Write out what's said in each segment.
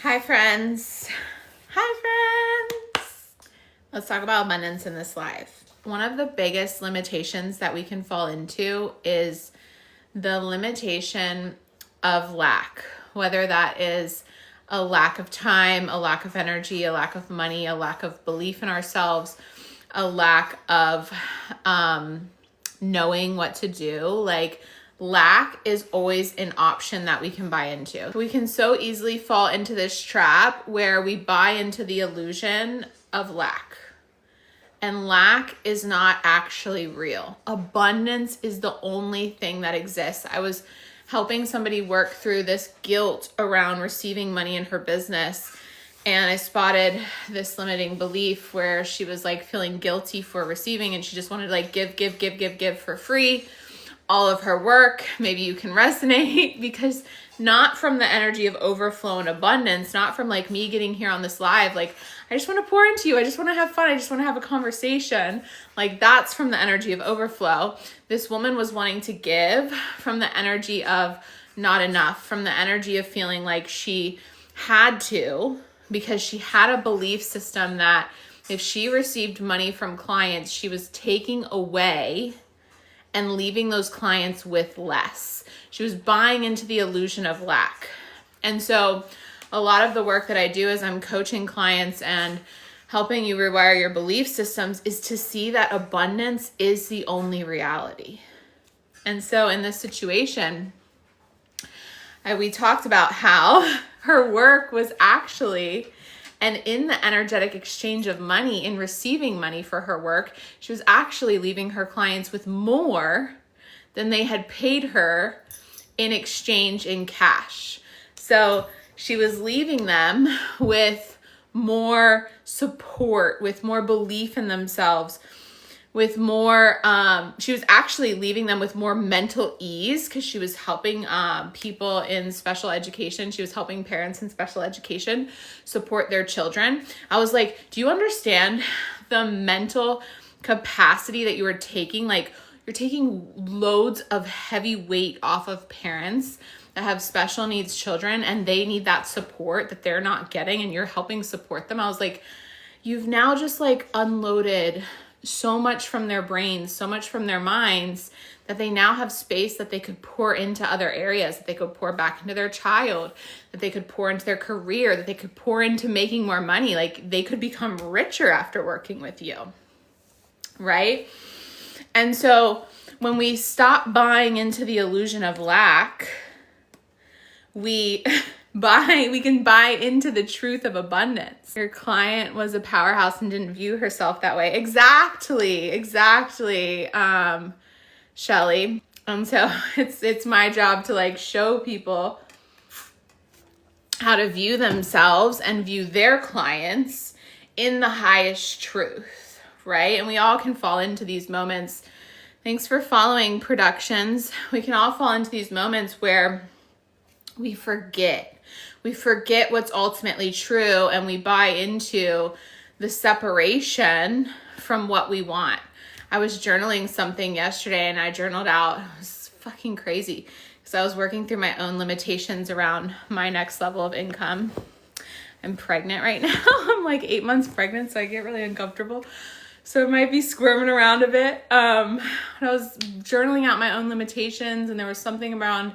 Hi friends. Hi friends. Let's talk about abundance in this life. One of the biggest limitations that we can fall into is the limitation of lack, whether that is a lack of time, a lack of energy, a lack of money, a lack of belief in ourselves, a lack of knowing what to do. Like, lack is always an option that we can buy into. We can so easily fall into this trap where we buy into the illusion of lack. And lack is not actually real. Abundance is the only thing that exists. I was helping somebody work through this guilt around receiving money in her business. And I spotted this limiting belief where she was like feeling guilty for receiving, and she just wanted to like give for free all of her work. Maybe you can resonate, because not from the energy of overflow and abundance, not from like me getting here on this live, like I just want to pour into you, I just want to have fun, I just want to have a conversation. Like, that's from the energy of overflow. This woman was wanting to give from the energy of not enough, from the energy of feeling like she had to, because she had a belief system that if she received money from clients, she was taking away and leaving those clients with less. She was buying into the illusion of lack. And so a lot of the work that I do as I'm coaching clients and helping you rewire your belief systems is to see that abundance is the only reality. And so in this situation, we talked about how her work was actually, and in the energetic exchange of money, in receiving money for her work, she was actually leaving her clients with more than they had paid her in exchange in cash. So she was leaving them with more support, with more belief in themselves, with more, she was actually leaving them with more mental ease, because she was helping people in special education. She was helping parents in special education support their children. I was like, do you understand the mental capacity that you are taking? Like, you're taking loads of heavy weight off of parents that have special needs children, and they need that support that they're not getting, and you're helping support them. I was like, you've now just like unloaded so much from their brains, so much from their minds, that they now have space that they could pour into other areas, that they could pour back into their child, that they could pour into their career, that they could pour into making more money. Like, they could become richer after working with you, right? And so when we stop buying into the illusion of lack, we can buy into the truth of abundance. Your client was a powerhouse and didn't view herself that way. Exactly, Shelly. And so it's my job to like show people how to view themselves and view their clients in the highest truth, right? And we all can fall into these moments. Thanks for following Productions. We can all fall into these moments where we forget what's ultimately true, and we buy into the separation from what we want. I was journaling something yesterday, and I journaled out, it was fucking crazy, because I was working through my own limitations around my next level of income. I'm pregnant right now. I'm like 8 months pregnant, so I get really uncomfortable. So I might be squirming around a bit. I was journaling out my own limitations, and there was something around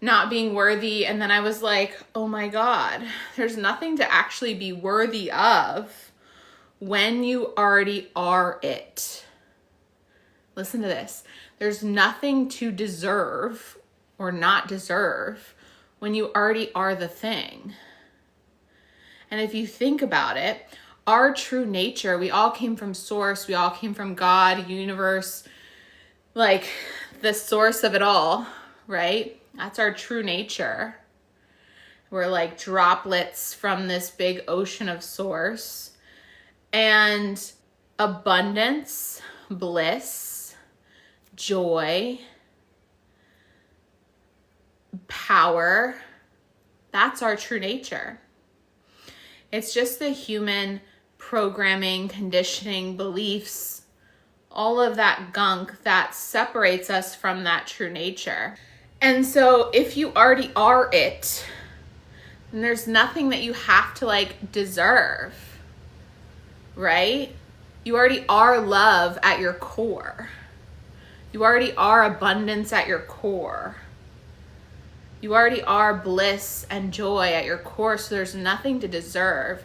not being worthy. And then I was like, oh my God, there's nothing to actually be worthy of when you already are it. Listen to this. There's nothing to deserve or not deserve when you already are the thing. And if you think about it, our true nature, we all came from source. We all came from God, universe, like the source of it all, right? That's our true nature. We're like droplets from this big ocean of source. And abundance, bliss, joy, power, that's our true nature. It's just the human programming, conditioning, beliefs, all of that gunk that separates us from that true nature. And so if you already are it, And there's nothing that you have to like deserve, right? You already are love at your core. You already are abundance at your core. You already are bliss and joy at your core, so there's nothing to deserve.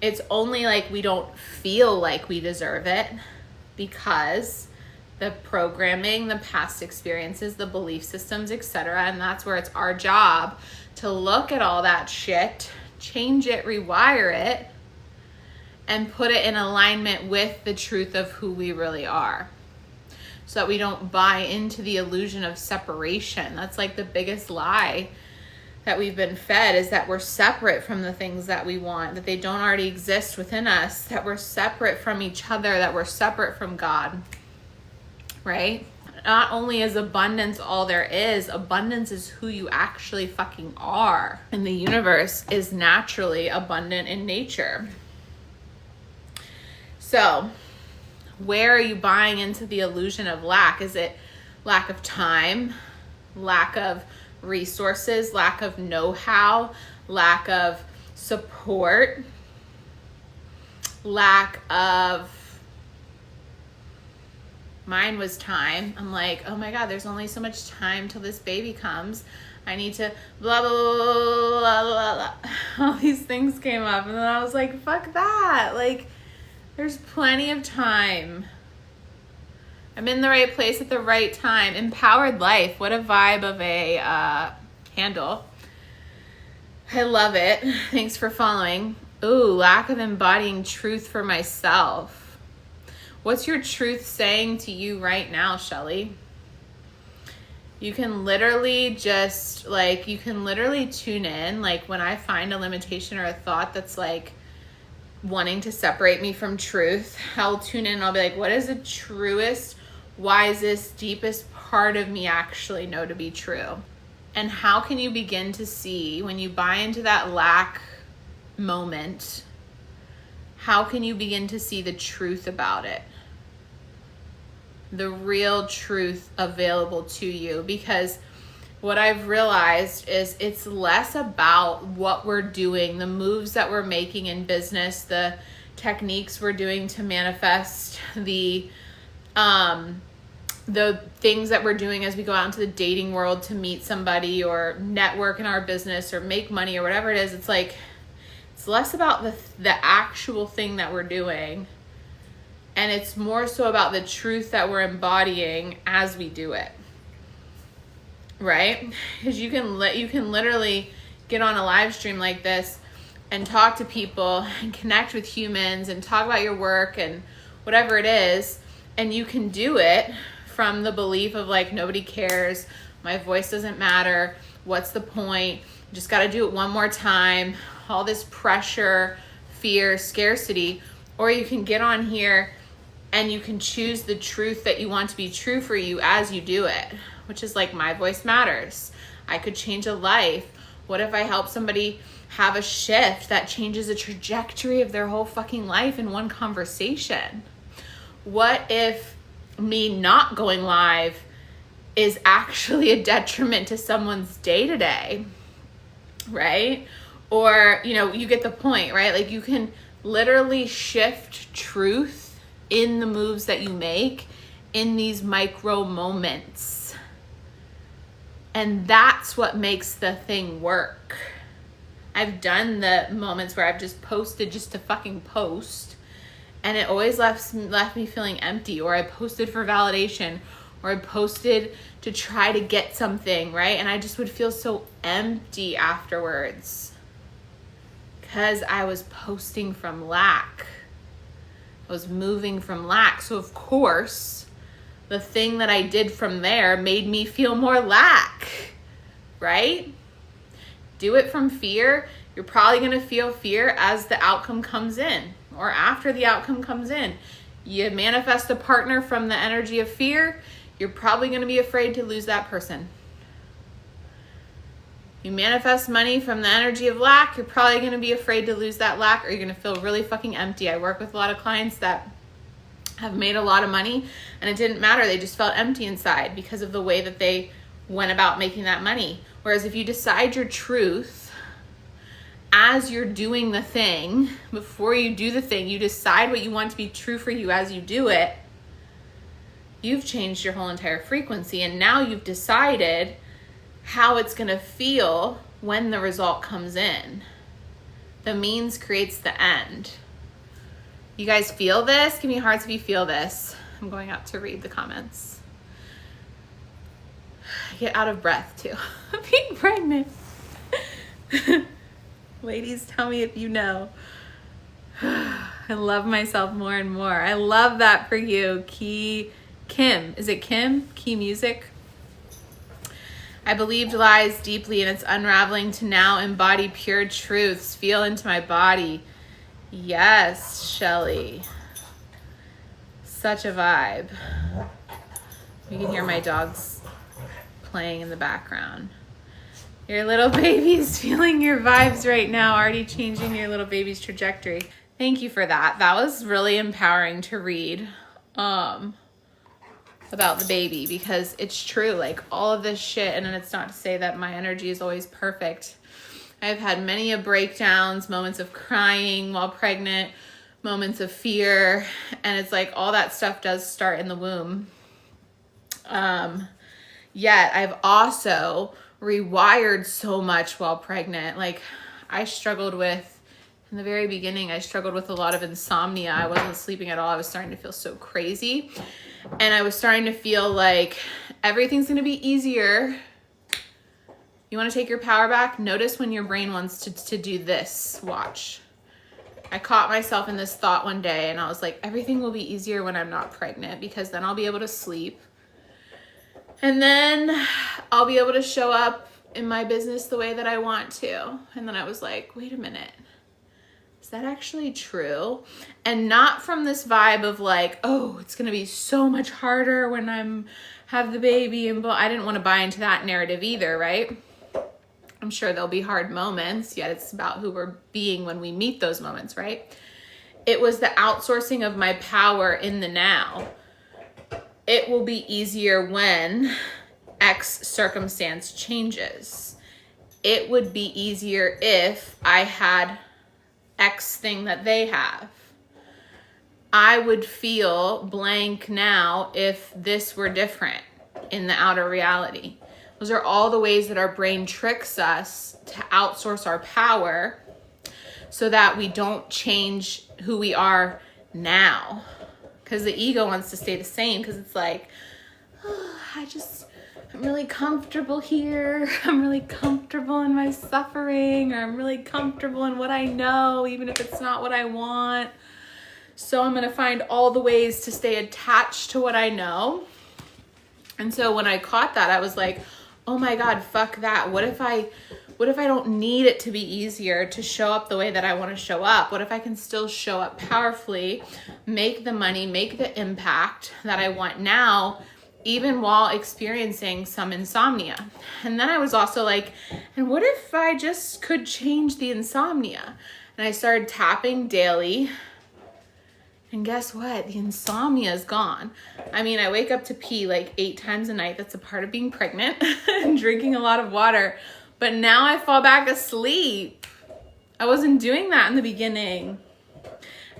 It's only like we don't feel like we deserve it because the programming, the past experiences, the belief systems, etc. And that's where it's our job to look at all that shit, change it, rewire it, and put it in alignment with the truth of who we really are. So that we don't buy into the illusion of separation. That's like the biggest lie that we've been fed, is that we're separate from the things that we want, that they don't already exist within us, that we're separate from each other, that we're separate from God, right? Not only is abundance all there is, abundance is who you actually fucking are. And the universe is naturally abundant in nature. So, where are you buying into the illusion of lack? Is it lack of time, lack of resources, lack of know-how, lack of support, lack of... Mine was time. I'm like, oh my God, there's only so much time till this baby comes. I need to blah, blah, blah, blah, blah, blah. All these things came up. And then I was like, fuck that. Like, there's plenty of time. I'm in the right place at the right time. Empowered life. What a vibe of a handle. I love it. Thanks for following. Ooh, lack of embodying truth for myself. What's your truth saying to you right now, Shelly? You can literally just like, you can literally tune in. Like when I find a limitation or a thought that's like wanting to separate me from truth, I'll tune in and I'll be like, what is the truest, wisest, deepest part of me actually know to be true? And how can you begin to see when you buy into that lack moment, how can you begin to see the truth about it? The real truth available to you. Because what I've realized is it's less about what we're doing, the moves that we're making in business, the techniques we're doing to manifest, the things that we're doing as we go out into the dating world to meet somebody or network in our business or make money or whatever it is. It's like, it's less about the actual thing that we're doing, and it's more so about the truth that we're embodying as we do it, right? Because you can literally get on a live stream like this and talk to people and connect with humans and talk about your work and whatever it is, and you can do it from the belief of like, nobody cares, my voice doesn't matter, what's the point, just got to do it one more time, all this pressure, fear, scarcity. Or you can get on here and you can choose the truth that you want to be true for you as you do it, which is like, my voice matters. I could change a life. What if I help somebody have a shift that changes the trajectory of their whole fucking life in one conversation? What if me not going live is actually a detriment to someone's day-to-day, right? Or, you know, you get the point, right? Like you can literally shift truth in the moves that you make in these micro moments. And that's what makes the thing work. I've done the moments where I've just posted just to fucking post, and it always left me feeling empty, or I posted for validation, or I posted to try to get something, right? And I just would feel so empty afterwards because I was posting from lack. I was moving from lack. So of course, the thing that I did from there made me feel more lack, right? Do it from fear. You're probably going to feel fear as the outcome comes in, or after the outcome comes in. You manifest a partner from the energy of fear, you're probably going to be afraid to lose that person. You manifest money from the energy of lack, you're probably going to be afraid to lose that lack, or you're going to feel really fucking empty. I work with a lot of clients that have made a lot of money and it didn't matter. They just felt empty inside because of the way that they went about making that money. Whereas if you decide your truth as you're doing the thing, before you do the thing, you decide what you want to be true for you as you do it, you've changed your whole entire frequency. And now you've decided how it's going to feel when the result comes in. The means creates the end. You guys feel this? Give me hearts if you feel this. I'm going out to read the comments. I get out of breath too. Being pregnant. Ladies, tell me if you know. I love myself more and more. I love that for you. Kim. Is it Kim? Key Music. I believed lies deeply and it's unraveling to now embody pure truths. Feel into my body. Yes, Shelly. Such a vibe. You can hear my dogs playing in the background. Your little baby's feeling your vibes right now, already changing your little baby's trajectory. Thank you for that. That was really empowering to read about the baby, because it's true, like all of this shit, and it's not to say that my energy is always perfect. I've had many breakdowns, moments of crying while pregnant, moments of fear, and it's like all that stuff does start in the womb. Yet I've also rewired so much while pregnant. Like I struggled with, in the very beginning, I struggled with a lot of insomnia. I wasn't sleeping at all. I was starting to feel so crazy. And I was starting to feel like everything's going to be easier. You want to take your power back? Notice when your brain wants to do this. Watch. I caught myself in this thought one day and I was like, everything will be easier when I'm not pregnant, because then I'll be able to sleep. And then I'll be able to show up in my business the way that I want to. And then I was like, wait a minute. Is that actually true? And not from this vibe of like, oh, it's going to be so much harder when have the baby. And I didn't want to buy into that narrative either, right? I'm sure there'll be hard moments, yet it's about who we're being when we meet those moments, right? It was the outsourcing of my power in the now. It will be easier when X circumstance changes. It would be easier if I had X thing that they have. I would feel blank now if this were different in the outer reality. Those are all the ways that our brain tricks us to outsource our power so that we don't change who we are now. Because the ego wants to stay the same, because it's like, oh, I'm really comfortable here. I'm really comfortable in my suffering, or I'm really comfortable in what I know, even if it's not what I want. So I'm going to find all the ways to stay attached to what I know. And so when I caught that, I was like, oh my God, fuck that. What if I don't need it to be easier to show up the way that I want to show up? What if I can still show up powerfully, make the money, make the impact that I want now, even while experiencing some insomnia? And then I was also like, and what if I just could change the insomnia? And I started tapping daily. And guess what? The insomnia is gone. I mean, I wake up to pee like 8 times a night. That's a part of being pregnant and drinking a lot of water. But now I fall back asleep. I wasn't doing that in the beginning.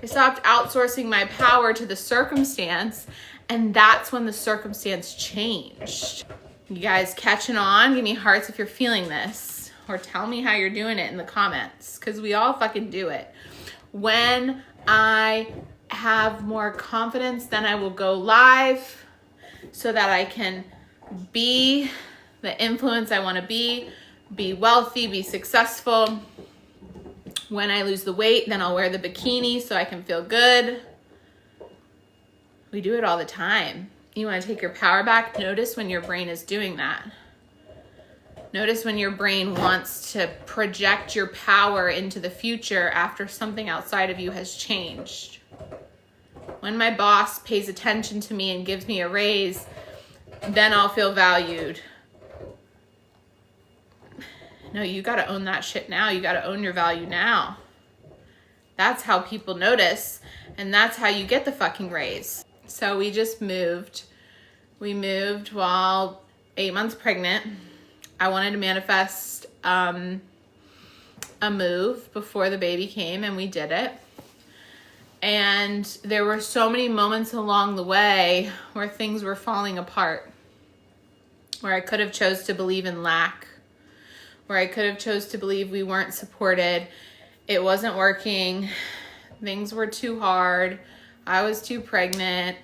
I stopped outsourcing my power to the circumstance, and that's when the circumstance changed. You guys catching on? Give me hearts if you're feeling this, or tell me how you're doing it in the comments, because we all fucking do it. When I have more confidence, then I will go live so that I can be the influence I want to be wealthy, be successful. When I lose the weight, then I'll wear the bikini so I can feel good. We do it all the time. You want to take your power back? Notice when your brain is doing that. Notice when your brain wants to project your power into the future after something outside of you has changed. When my boss pays attention to me and gives me a raise, then I'll feel valued. No, you got to own that shit now. You got to own your value now. That's how people notice, and that's how you get the fucking raise. So we just moved. We moved while 8 months pregnant. I wanted to manifest a a move before the baby came, and we did it. And there were so many moments along the way where things were falling apart, where I could have chose to believe in lack, where I could have chose to believe we weren't supported. It wasn't working. Things were too hard. I was too pregnant.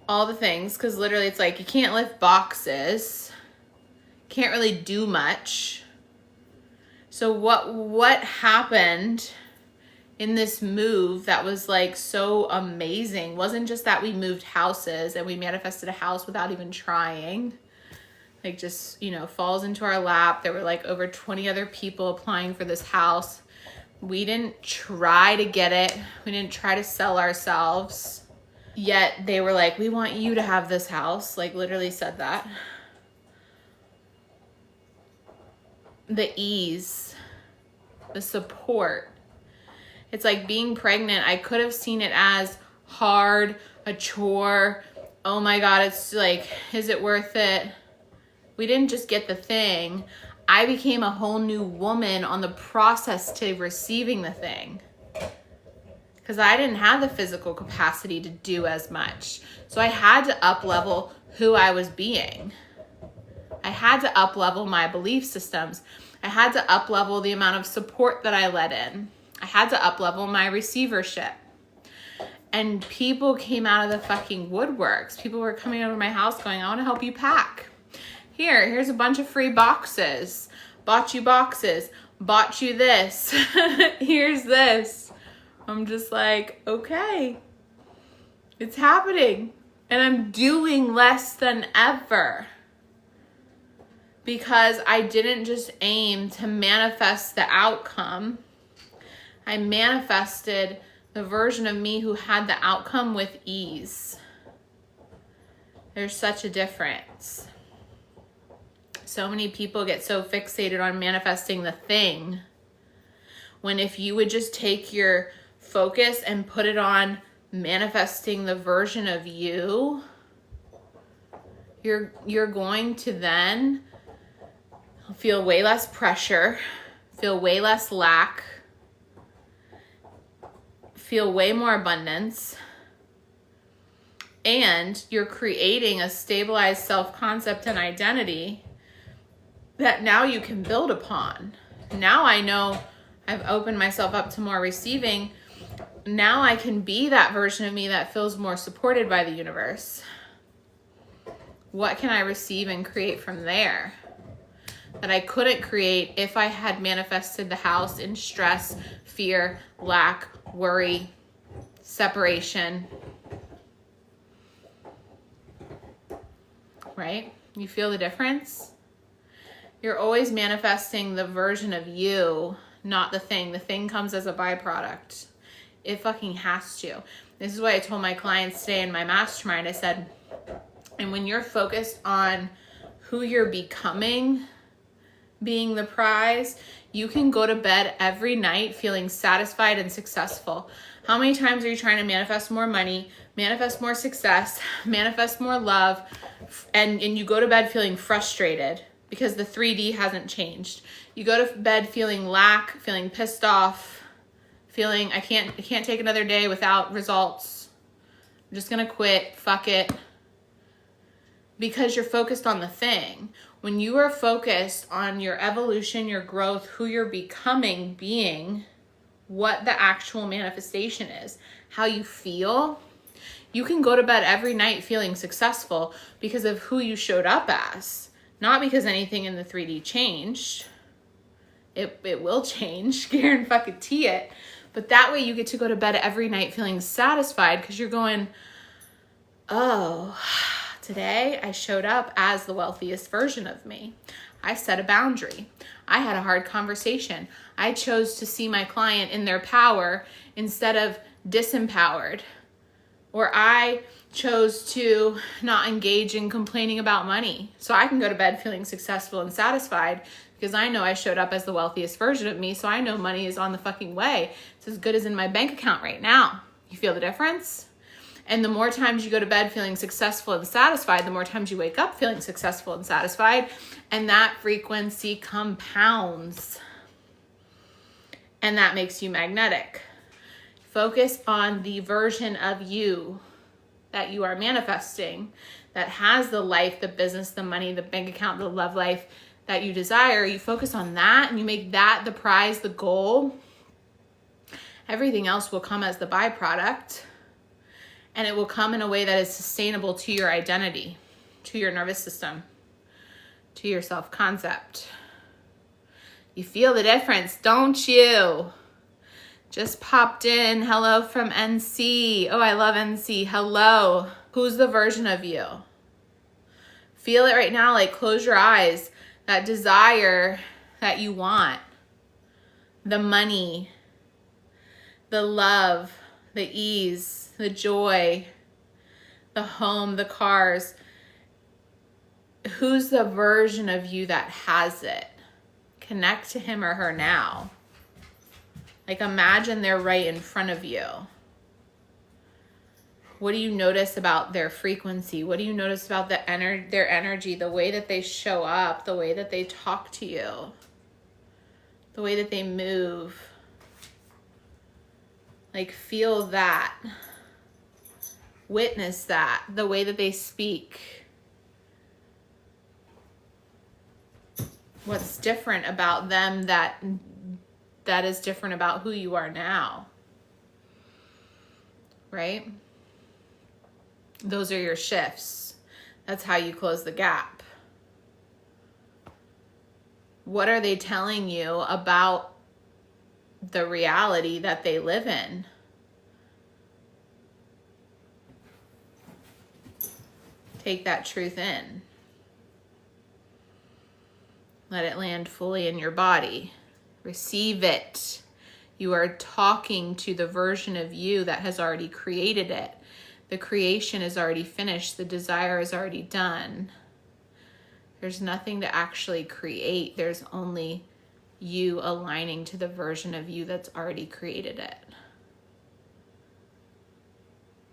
All the things, because literally it's like you can't lift boxes. Can't really do much. So what happened in this move that was like so amazing wasn't just that we moved houses and we manifested a house without even trying. Like just, falls into our lap. There were like over 20 other people applying for this house. We didn't try to get it. We didn't try to sell ourselves. Yet they were like, we want you to have this house. Like literally said that. The ease, the support. It's like being pregnant. I could have seen it as hard, a chore. Oh my God, it's like, is it worth it? We didn't just get the thing. I became a whole new woman on the process to receiving the thing. Because I didn't have the physical capacity to do as much. So I had to up-level who I was being. I had to up-level my belief systems. I had to up-level the amount of support that I let in. I had to up-level my receivership. And people came out of the fucking woodworks. People were coming over to my house going, I want to help you pack. Here's a bunch of free boxes. Bought you boxes. Bought you this. Here's this. I'm just like, okay. It's happening. And I'm doing less than ever. Because I didn't just aim to manifest the outcome. I manifested the version of me who had the outcome with ease. There's such a difference. So many people get so fixated on manifesting the thing, when if you would just take your focus and put it on manifesting the version of you, you're going to then feel way less pressure, feel way less lack, feel way more abundance, and you're creating a stabilized self-concept and identity that now you can build upon. Now I know I've opened myself up to more receiving. Now I can be that version of me that feels more supported by the universe. What can I receive and create from there that I couldn't create if I had manifested the house in stress, fear, lack, worry, separation? Right? You feel the difference? You're always manifesting the version of you, not the thing. The thing comes as a byproduct. It fucking has to. This is what I told my clients today in my mastermind. I said, and when you're focused on who you're becoming, being the prize, you can go to bed every night feeling satisfied and successful. How many times are you trying to manifest more money, manifest more success, manifest more love, and you go to bed feeling frustrated because the 3D hasn't changed? You go to bed feeling lack, feeling pissed off, feeling I can't take another day without results. I'm just gonna quit, fuck it. Because you're focused on the thing. When you are focused on your evolution, your growth, who you're becoming, being, what the actual manifestation is, how you feel, you can go to bed every night feeling successful because of who you showed up as. Not because anything in the 3D changed. It will change, guarantee it. But that way you get to go to bed every night feeling satisfied because you're going, oh, today I showed up as the wealthiest version of me. I set a boundary. I had a hard conversation. I chose to see my client in their power instead of disempowered. Or I chose to not engage in complaining about money. So I can go to bed feeling successful and satisfied because I know I showed up as the wealthiest version of me. So I know money is on the fucking way. It's as good as in my bank account right now. You feel the difference? And the more times you go to bed feeling successful and satisfied, the more times you wake up feeling successful and satisfied. And that frequency compounds. And that makes you magnetic. Focus on the version of you that you are manifesting that has the life, the business, the money, the bank account, the love life that you desire. You focus on that and you make that the prize, the goal. Everything else will come as the byproduct, and it will come in a way that is sustainable to your identity, to your nervous system, to your self-concept. You feel the difference, don't you? Just popped in. Hello from NC. Oh, I love NC. Hello. Who's the version of you? Feel it right now. Like, close your eyes. That desire that you want. The money. The love. The ease. The joy. The home. The cars. Who's the version of you that has it? Connect to him or her now. Like, imagine they're right in front of you. What do you notice about their frequency? What do you notice about their energy, the way that they show up, the way that they talk to you, the way that they move? Like, feel that. Witness that, the way that they speak. What's different about them that is different about who you are now, right? Those are your shifts. That's how you close the gap. What are they telling you about the reality that they live in? Take that truth in. Let it land fully in your body. Receive it. You are talking to the version of you that has already created it. The creation is already finished. The desire is already done. There's nothing to actually create. There's only you aligning to the version of you that's already created it.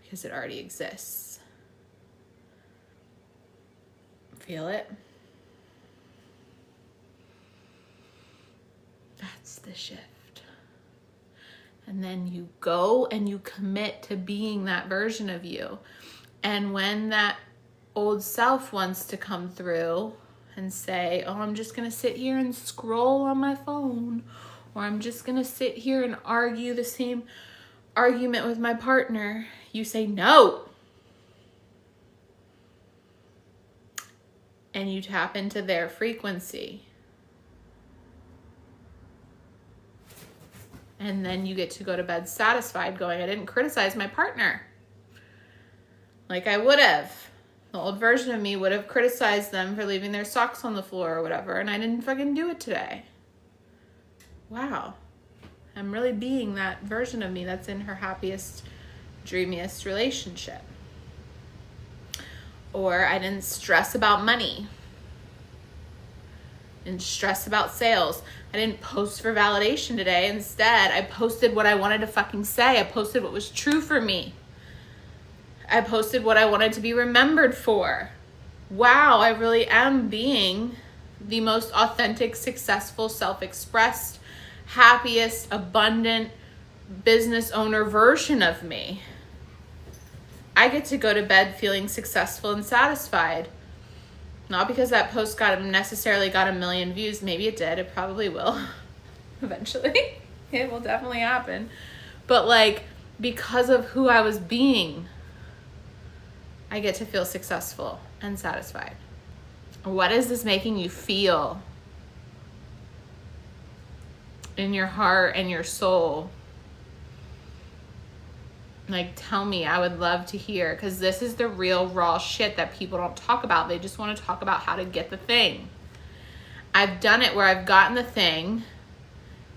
Because it already exists. Feel it? That's the shift. And then you go and you commit to being that version of you. And when that old self wants to come through and say, oh, I'm just going to sit here and scroll on my phone, or I'm just going to sit here and argue the same argument with my partner, you say no. And you tap into their frequency. And then you get to go to bed satisfied going, I didn't criticize my partner like I would have. The old version of me would have criticized them for leaving their socks on the floor or whatever, and I didn't fucking do it today. Wow. I'm really being that version of me that's in her happiest, dreamiest relationship. Or I didn't stress about money. And stress about sales. I didn't post for validation today. Instead, I posted what I wanted to fucking say. I posted what was true for me. I posted what I wanted to be remembered for. Wow, I really am being the most authentic, successful, self-expressed, happiest, abundant business owner version of me. I get to go to bed feeling successful and satisfied. Not because that post necessarily got 1 million views. Maybe it did. It probably will. Eventually. It will definitely happen. But like, because of who I was being, I get to feel successful and satisfied. What is this making you feel in your heart and your soul? Like, tell me. I would love to hear, because this is the real raw shit that people don't talk about. They just want to talk about how to get the thing. I've done it where I've gotten the thing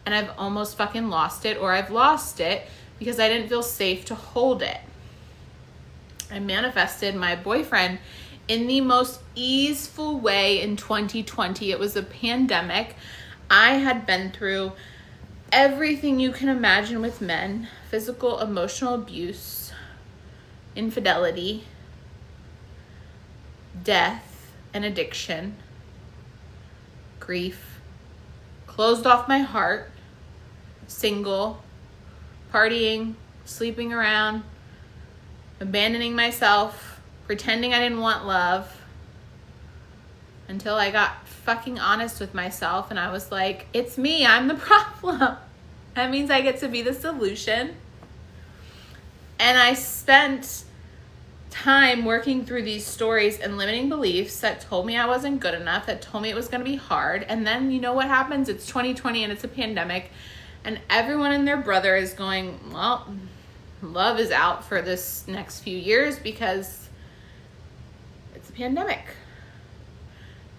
and I've almost fucking lost it, or I've lost it because I didn't feel safe to hold it. I manifested my boyfriend in the most easeful way in 2020. It was a pandemic. I had been through everything you can imagine with men: physical, emotional abuse, infidelity, death, and addiction, grief, closed off my heart, single, partying, sleeping around, abandoning myself, pretending I didn't want love, until I got fucking honest with myself and I was like, it's me, I'm the problem. That means I get to be the solution. And I spent time working through these stories and limiting beliefs that told me I wasn't good enough, that told me it was going to be hard. And then you know what happens? It's 2020 and it's a pandemic, and everyone and their brother is going, well, love is out for this next few years because it's a pandemic.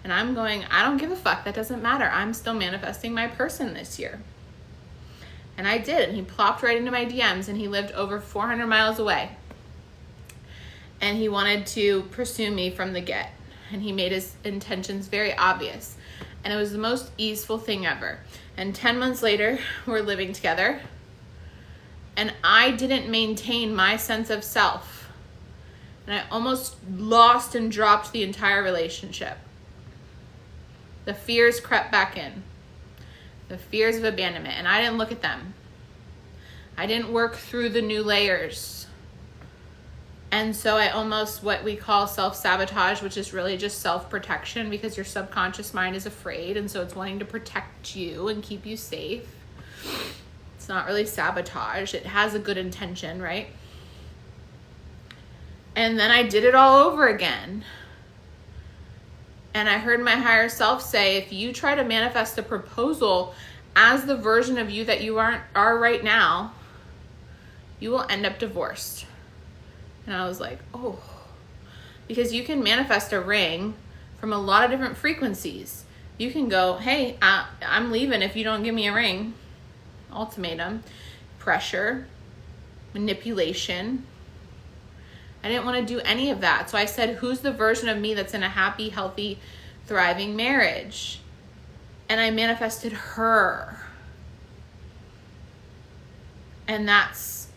And I'm going, I don't give a fuck. That doesn't matter. I'm still manifesting my person this year. And I did. And he plopped right into my DMs, and he lived over 400 miles away. And he wanted to pursue me from the get. And he made his intentions very obvious. And it was the most easeful thing ever. And 10 months later, we're living together. And I didn't maintain my sense of self. And I almost lost and dropped the entire relationship. The fears crept back in. The fears of abandonment. And I didn't look at them. I didn't work through the new layers. And so I almost, what we call self-sabotage, which is really just self-protection, because your subconscious mind is afraid, and so it's wanting to protect you and keep you safe. It's not really sabotage. It has a good intention, right? And then I did it all over again. And I heard my higher self say, if you try to manifest a proposal as the version of you that you are right now, you will end up divorced. And I was like, oh, because you can manifest a ring from a lot of different frequencies. You can go, hey, I'm leaving if you don't give me a ring. Ultimatum, pressure, manipulation. I didn't want to do any of that. So I said, who's the version of me that's in a happy, healthy, thriving marriage? And I manifested her. And that's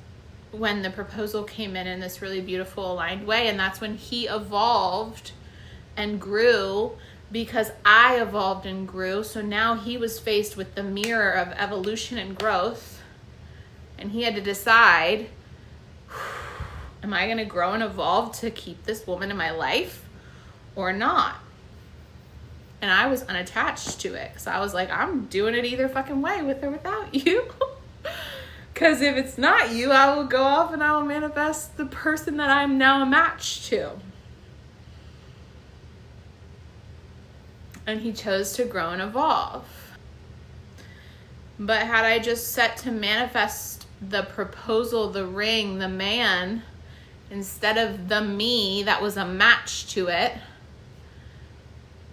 when the proposal came in this really beautiful aligned way. And that's when he evolved and grew, because I evolved and grew. So now he was faced with the mirror of evolution and growth, and he had to decide, am I going to grow and evolve to keep this woman in my life or not? And I was unattached to it, because I was like, I'm doing it either fucking way, with or without you. Because if it's not you, I will go off and I will manifest the person that I'm now a match to. And he chose to grow and evolve. But had I just set to manifest the proposal, the ring, the man, instead of the me that was a match to it,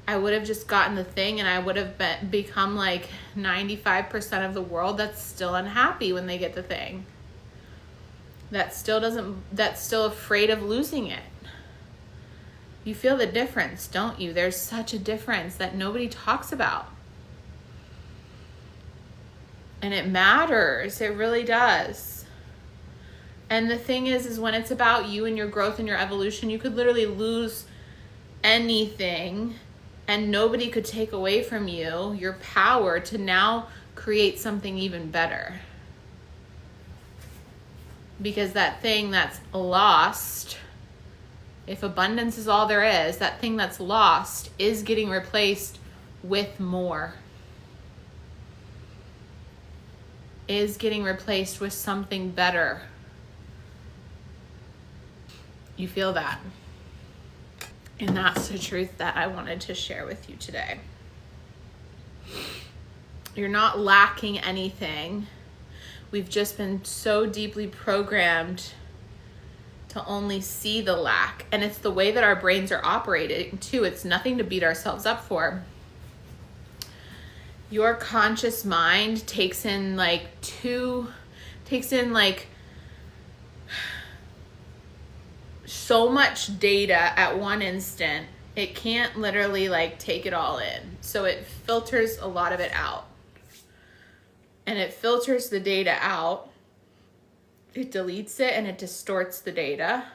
I would have just gotten the thing, and I would have become like 95% of the world that's still unhappy when they get the thing. That's still afraid of losing it. You feel the difference, don't you? There's such a difference that nobody talks about. And it matters. It really does. And the thing is when it's about you and your growth and your evolution, you could literally lose anything and nobody could take away from you your power to now create something even better. Because that thing that's lost, if abundance is all there is, that thing that's lost is getting replaced with more. Is getting replaced with something better. You feel that? And that's the truth that I wanted to share with you today. You're not lacking anything. We've just been so deeply programmed to only see the lack. And it's the way that our brains are operating too. It's nothing to beat ourselves up for. Your conscious mind takes in so much data at one instant. It can't literally take it all in. So it filters a lot of it out. And it filters the data out. It deletes it and it distorts the data.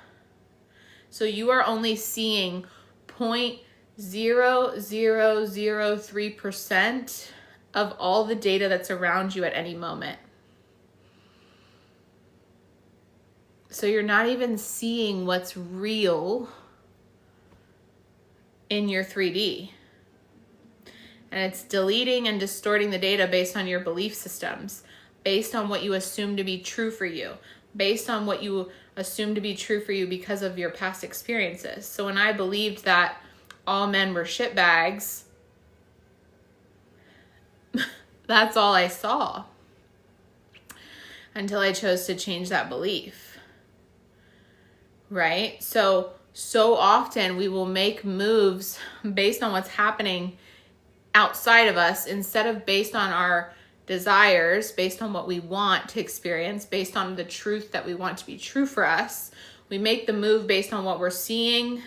So you are only seeing 0.0003% of all the data that's around you at any moment. So you're not even seeing what's real in your 3D. And it's deleting and distorting the data based on your belief systems, based on what you assume to be true for you, based on what you assume to be true for you because of your past experiences. So when I believed that all men were shitbags, that's all I saw until I chose to change that belief, right? So often we will make moves based on what's happening outside of us instead of based on our desires, based on what we want to experience, based on the truth that we want to be true for us. We make the move based on what we're seeing,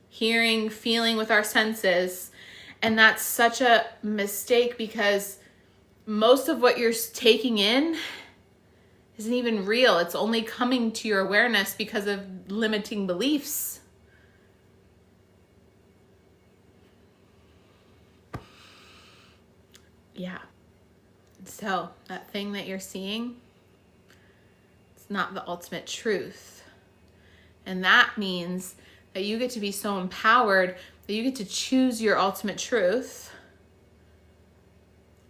hearing, feeling with our senses. And that's such a mistake because most of what you're taking in isn't even real. It's only coming to your awareness because of limiting beliefs. Yeah. So that thing that you're seeing, it's not the ultimate truth. And that means that you get to be so empowered that you get to choose your ultimate truth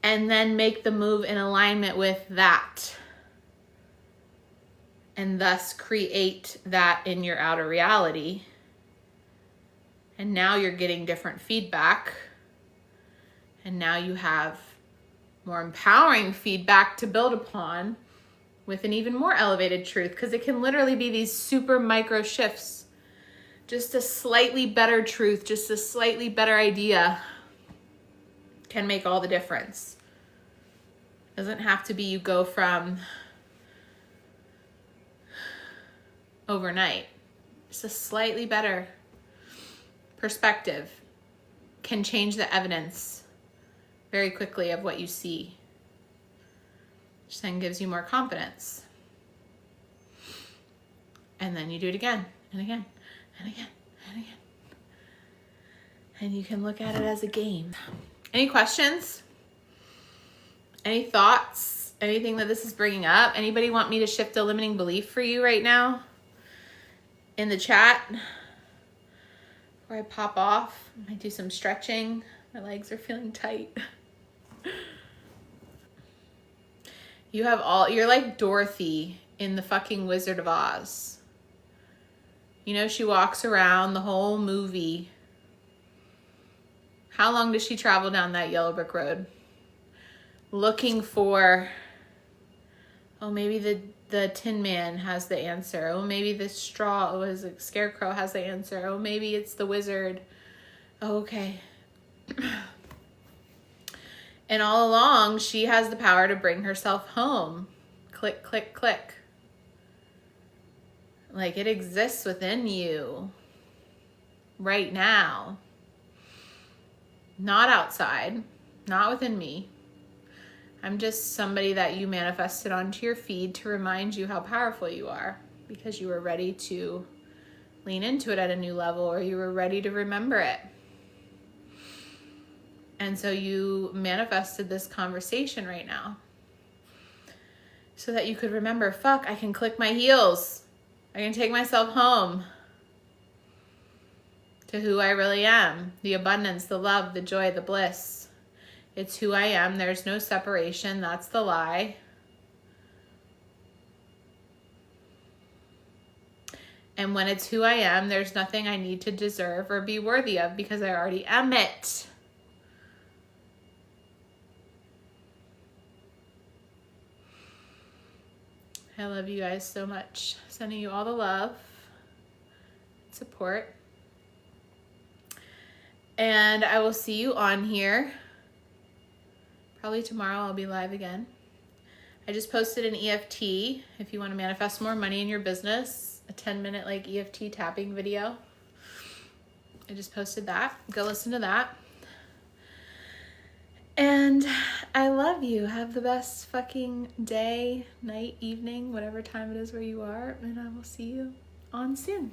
and then make the move in alignment with that. And thus create that in your outer reality. And now you're getting different feedback. And now you have more empowering feedback to build upon with an even more elevated truth, because it can literally be these super micro shifts. Just a slightly better truth, just a slightly better idea can make all the difference. It doesn't have to be you go from overnight. Just a slightly better perspective can change the evidence very quickly of what you see, which then gives you more confidence. And then you do it again and again and again and again. And you can look at it as a game. Any questions? Any thoughts? Anything that this is bringing up? Anybody want me to shift a limiting belief for you right now? In the chat? Before I pop off, I might do some stretching. My legs are feeling tight. You're like Dorothy in the fucking Wizard of Oz. You know, she walks around the whole movie. How long does she travel down that yellow brick road? Looking for, oh, maybe the Tin Man has the answer. Oh, maybe the Scarecrow has the answer. Oh, maybe it's the wizard. Oh, okay. And all along, she has the power to bring herself home. Click, click, click. Like, it exists within you right now. Not outside, not within me. I'm just somebody that you manifested onto your feed to remind you how powerful you are, because you were ready to lean into it at a new level, or you were ready to remember it. And so you manifested this conversation right now so that you could remember, fuck, I can click my heels. I can take myself home to who I really am. The abundance, the love, the joy, the bliss. It's who I am. There's no separation. That's the lie. And when it's who I am, there's nothing I need to deserve or be worthy of, because I already am it. I love you guys so much. Sending you all the love, support. And I will see you on here. Probably tomorrow I'll be live again. I just posted an EFT if you want to manifest more money in your business. A 10-minute like EFT tapping video. I just posted that. Go listen to that. And I love you. Have the best fucking day, night, evening, whatever time it is where you are. And I will see you on soon.